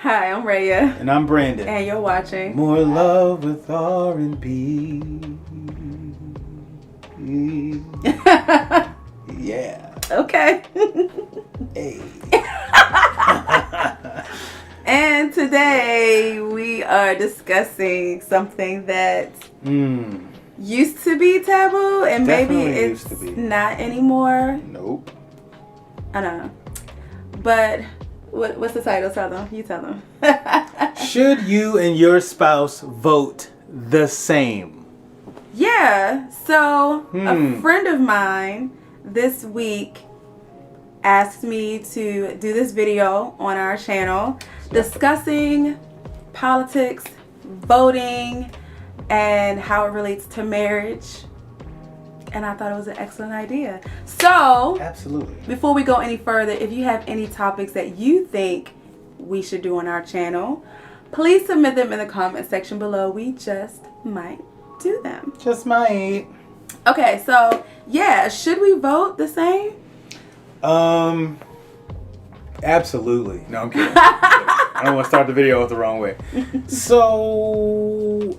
Hi, I'm Raya. And I'm Brandon. And you're watching More Love with R&B. Yeah. Okay. Hey. And today we are discussing something that used to be taboo and Definitely maybe it's used to be. not anymore. Nope. I don't know. But what's the title? Tell them. You tell them. Should you and your spouse vote the same? Yeah. So a friend of mine this week asked me to do this video on our channel discussing politics, voting, and how it relates to marriage. And I thought it was an excellent idea. So, Absolutely. before we go any further, if you have any topics that you think we should do on our channel, please submit them in the comment section below. We just might do them. Just might. Okay, so yeah, should we vote the same? Absolutely. No, I'm kidding. I don't want to start the video the wrong way. So,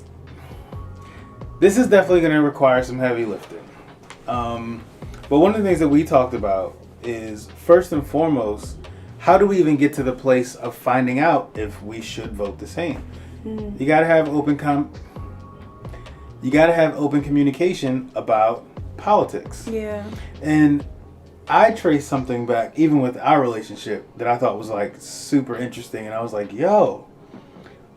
this is definitely going to require some heavy lifting. But one of the things that we talked about is, first and foremost, how do we even get to the place of finding out if we should vote the same? You got to have open communication about politics. Yeah. And I traced something back, even with our relationship, that I thought was like super interesting. And I was like, yo,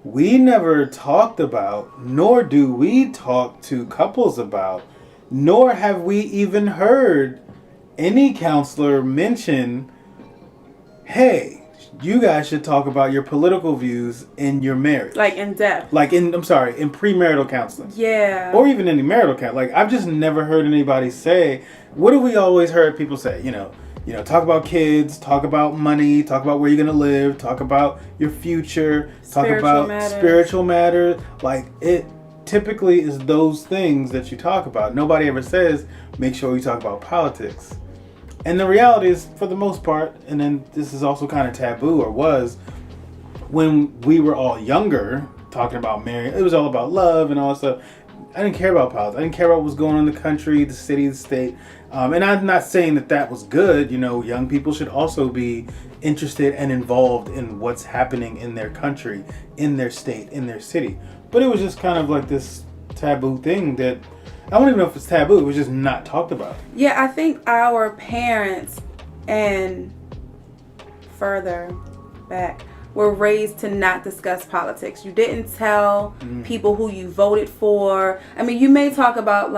we never talked about, nor do we talk to couples about, nor have we even heard any counselor mention, hey, you guys should talk about your political views in your marriage. Like in depth. In premarital counseling. Yeah. Or even in marital counseling. Like, I've just never heard anybody say, what have we always heard people say? You know, talk about kids, talk about money, talk about where you're going to live, talk about your future, talk about spiritual matters. Like, it typically is those things that you talk about. Nobody ever says, make sure you talk about politics. And the reality is, for the most part, and then this is also kind of taboo, or was, when we were all younger, talking about marriage, it was all about love and all that stuff. I didn't care about politics. I didn't care about what was going on in the country, the city, the state. And I'm not saying that was good. You know, young people should also be interested and involved in what's happening in their country, in their state, in their city. But it was just kind of like this taboo thing that, I don't even know if it's taboo. It was just not talked about. Yeah, I think our parents and further back were raised to not discuss politics. You didn't tell people who you voted for. I mean, you may talk about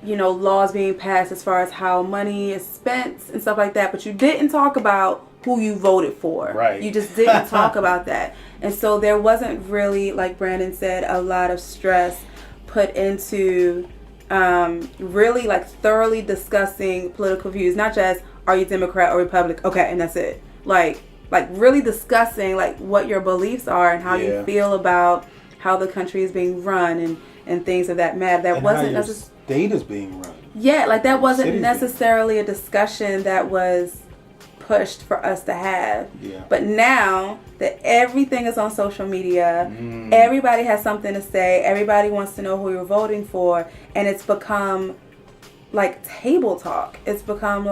laws being passed as far as how money is spent and stuff like that, but you didn't talk about who you voted for. Right. You just didn't talk about that. And so there wasn't really, like Brandon said, a lot of stress put into really thoroughly discussing political views, not just are you Democrat or Republican, okay, and that's it. Like really discussing what your beliefs are and how you feel about how the country is being run and things of that matter. That wasn't necessarily state is being run. Yeah, that wasn't necessarily a discussion that was pushed for us to have. Yeah. But now that everything is on social media, everybody has something to say, everybody wants to know who you're voting for, and it's become table talk. It's become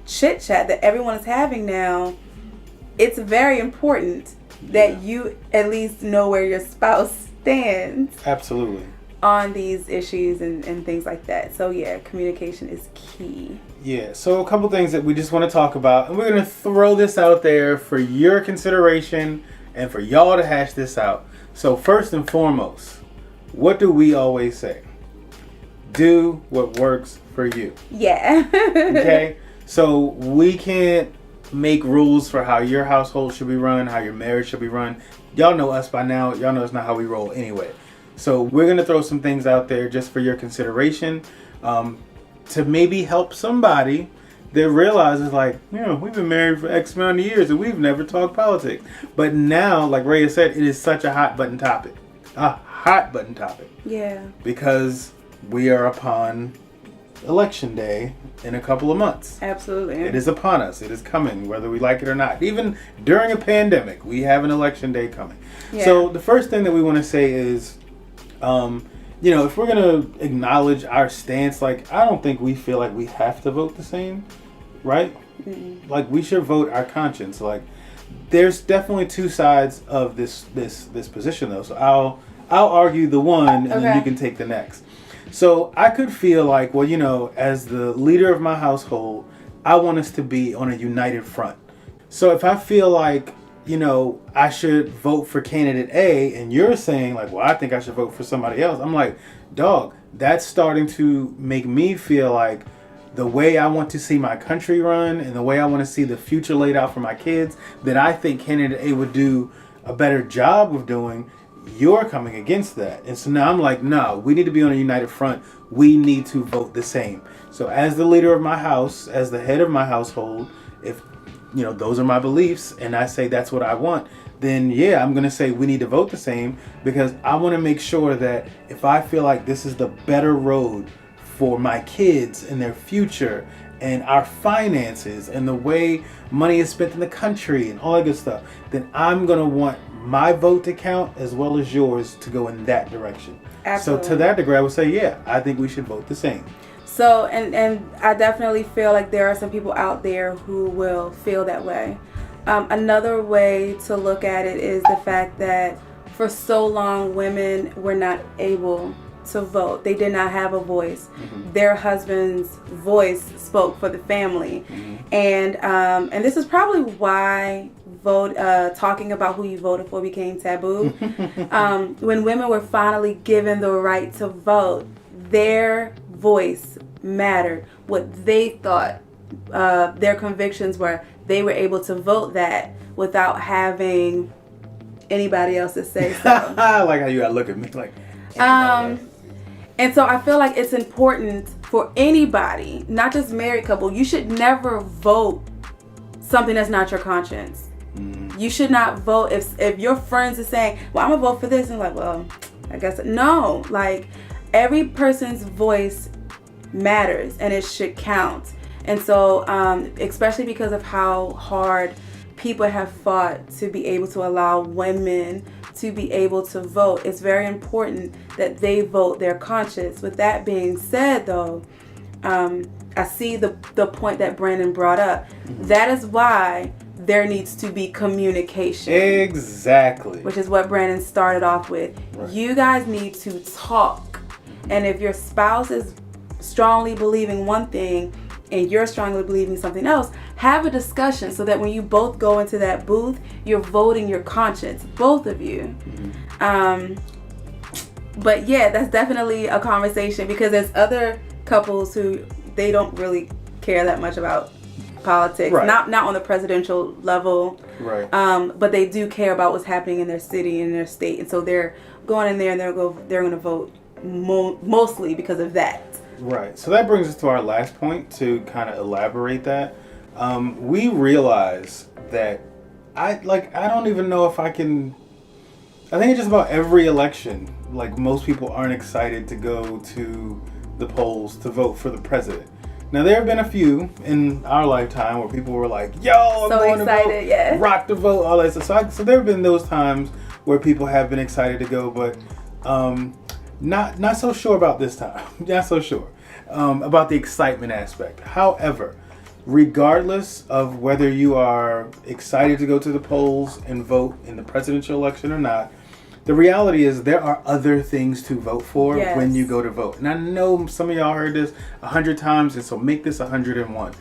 chit chat that everyone is having now. It's very important that you at least know where your spouse stands. Absolutely. On these issues and things like that. So yeah, communication is key. Yeah, so a couple things that we just want to talk about, and we're going to throw this out there for your consideration and for y'all to hash this out. So first and foremost, what do we always say? Do what works for you. Yeah. Okay? So we can't make rules for how your household should be run, how your marriage should be run. Y'all know us by now. Y'all know it's not how we roll anyway. So we're going to throw some things out there just for your consideration, to maybe help somebody that realizes we've been married for X amount of years and we've never talked politics. But now, like Raya said, it is such a hot button topic. A hot button topic. Yeah. Because we are upon Election Day in a couple of months. Absolutely. It is upon us. It is coming, whether we like it or not. Even during a pandemic, we have an election day coming. Yeah. So the first thing that we want to say is, if we're going to acknowledge our stance, like, I don't think we feel like we have to vote the same, right? Mm-mm. Like, we should vote our conscience. Like, there's definitely two sides of this position, though. So I'll argue the one, and then you can take the next. So I could feel like, well, as the leader of my household, I want us to be on a united front. So if I feel like, I should vote for candidate A, and you're saying like, well, I think I should vote for somebody else, I'm like, dog, that's starting to make me feel like the way I want to see my country run and the way I want to see the future laid out for my kids, that I think candidate A would do a better job of doing, you're coming against that. And so now I'm like, no, we need to be on a united front. We need to vote the same. So as the leader of my house, as the head of my household, if those are my beliefs and I say that's what I want, then yeah, I'm going to say we need to vote the same, because I want to make sure that if I feel like this is the better road for my kids and their future and our finances and the way money is spent in the country and all that good stuff, then I'm going to want my vote to count as well as yours to go in that direction. Absolutely. So to that degree, I would say, yeah, I think we should vote the same. So, and I definitely feel like there are some people out there who will feel that way. Another way to look at it is the fact that for so long, women were not able to vote. They did not have a voice. Mm-hmm. Their husband's voice spoke for the family. Mm-hmm. And this is probably why talking about who you voted for became taboo. When women were finally given the right to vote, their voice mattered. What they thought, their convictions were, they were able to vote that without having anybody else to say so. I like how you gotta look at me like. And so I feel like it's important for anybody, not just married couple. You should never vote something that's not your conscience. You should not vote if your friends are saying, well, I'm gonna vote for this, and like, well, I guess no. Like, every person's voice matters and it should count. And so especially because of how hard people have fought to be able to allow women to be able to vote, it's very important that they vote their conscience. With that being said, though, I see the point that Brandon brought up. Mm-hmm. That is why there needs to be communication. Exactly. Which is what Brandon started off with. Right. You guys need to talk. And if your spouse is strongly believing one thing and you're strongly believing something else, have a discussion so that when you both go into that booth, you're voting your conscience, both of you. Mm-hmm. But yeah, that's definitely a conversation, because there's other couples who they don't really care that much about politics, right. Not on the presidential level, right? But they do care about what's happening in their city and their state, and so they're going in there and they're going to vote mostly because of that. Right. So that brings us to our last point to kind of elaborate that. We realize that I don't even know if I can. I think it's just about every election. Like, most people aren't excited to go to the polls to vote for the president. Now, there have been a few in our lifetime where people were like, yo, I'm so going excited, to vote, yeah. Rock the vote, all that stuff. So there have been those times where people have been excited to go, but not so sure about this time. Not so sure about the excitement aspect. However, regardless of whether you are excited to go to the polls and vote in the presidential election or not, the reality is there are other things to vote for when you go to vote. And I know some of y'all heard this 100 times, and so make this 101.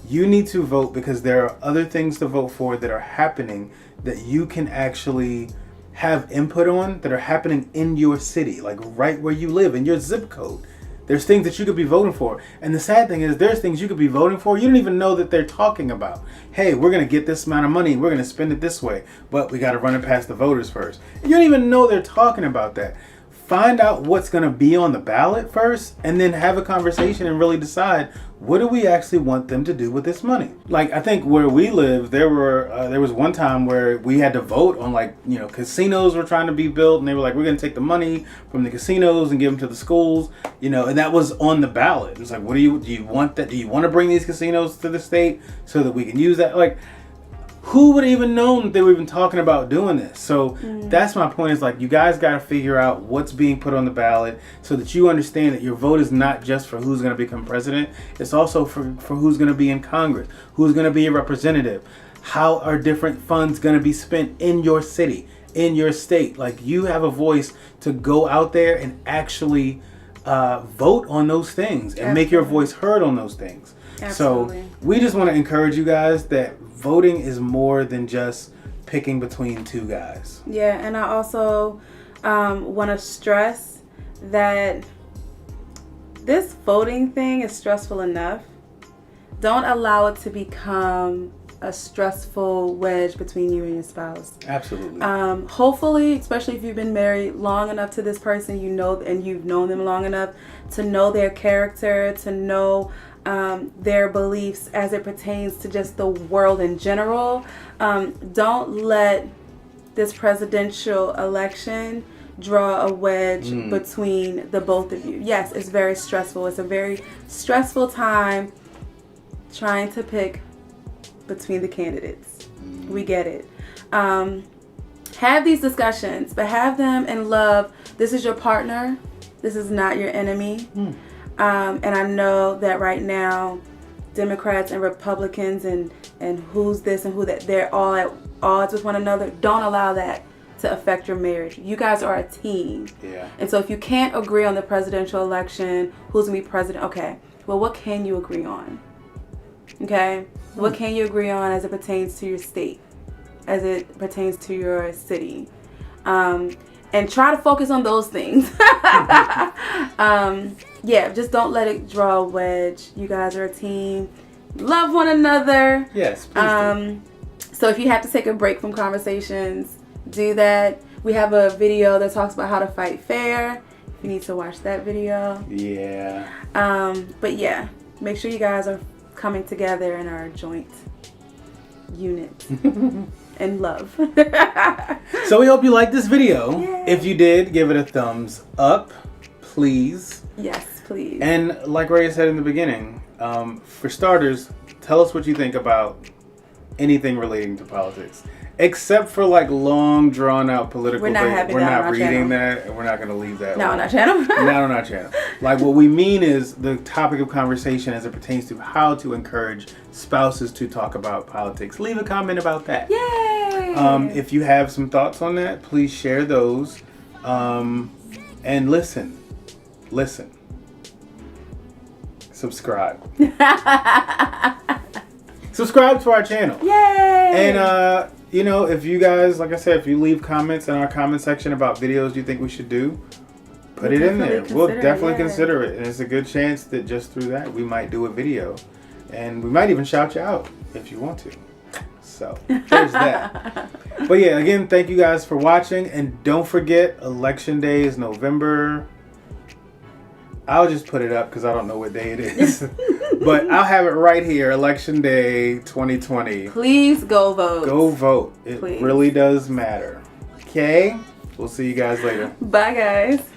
You need to vote because there are other things to vote for that are happening that you can actually have input on, that are happening in your city, like right where you live, in your zip code. There's things that you could be voting for. And the sad thing is, there's things you could be voting for you don't even know that they're talking about. Hey, we're going to get this amount of money. We're going to spend it this way. But we got to run it past the voters first. You don't even know they're talking about that. find out what's going to be on the ballot first, and then have a conversation and really decide what do we actually want them to do with this money. Like, I think where we live, there was one time where we had to vote on, like, you know, casinos were trying to be built, and they were like, we're going to take the money from the casinos and give them to the schools, you know, and that was on the ballot. It's like, do you want that? Do you want to bring these casinos to the state so that we can use that? Like, who would have even known that they were even talking about doing this? So that's my point, is like, you guys got to figure out what's being put on the ballot so that you understand that your vote is not just for who's going to become president. It's also for who's going to be in Congress, who's going to be a representative. How are different funds going to be spent in your city, in your state? Like, you have a voice to go out there and actually vote on those things and make your voice heard on those things. Absolutely. So we just want to encourage you guys that voting is more than just picking between two guys. Yeah, and I also want to stress that this voting thing is stressful enough. Don't allow it to become a stressful wedge between you and your spouse. Absolutely. Hopefully, especially if you've been married long enough to this person, you know, and you've known them long enough to know their character, to know their beliefs as it pertains to just the world in general. Don't let this presidential election draw a wedge between the both of you. Yes, it's very stressful. It's a very stressful time trying to pick between the candidates. We get it. Have these discussions, but have them in love. This is your partner. This is not your enemy. And I know that right now, Democrats and Republicans and who's this and who that, they're all at odds with one another. Don't allow that to affect your marriage. You guys are a team. Yeah. And so if you can't agree on the presidential election, who's going to be president, okay, well, what can you agree on? Okay? What can you agree on as it pertains to your state, as it pertains to your city? And try to focus on those things. Yeah, just don't let it draw a wedge. You guys are a team. Love one another. Yes, please do. So if you have to take a break from conversations, do that. We have a video that talks about how to fight fair. You need to watch that video. Yeah. But yeah, make sure you guys are coming together in our joint unit and love. So we hope you liked this video. Yay. If you did, give it a thumbs up, please. Yes, please. And like Ray said in the beginning, for starters, tell us what you think about anything relating to politics. Except for like long, drawn out political We're not things. having We're that on not our reading channel. that, and we're not going to leave that. Not on our channel. Not on our channel. Like, what we mean is the topic of conversation as it pertains to how to encourage spouses to talk about politics. Leave a comment about that. Yay! If you have some thoughts on that, please share those. And listen. Subscribe. Subscribe to our channel. Yay! And, you know, if you guys, like I said, if you leave comments in our comment section about videos you think we should do, put it in there. We'll definitely consider it. And it's a good chance that just through that, we might do a video. And we might even shout you out if you want to. So, there's that. But yeah, again, thank you guys for watching. And don't forget, Election Day is November. I'll just put it up because I don't know what day it is. But I'll have it right here, Election Day 2020. Please go vote. Go vote. It Please. really does matter. Okay? We'll see you guys later. Bye, guys.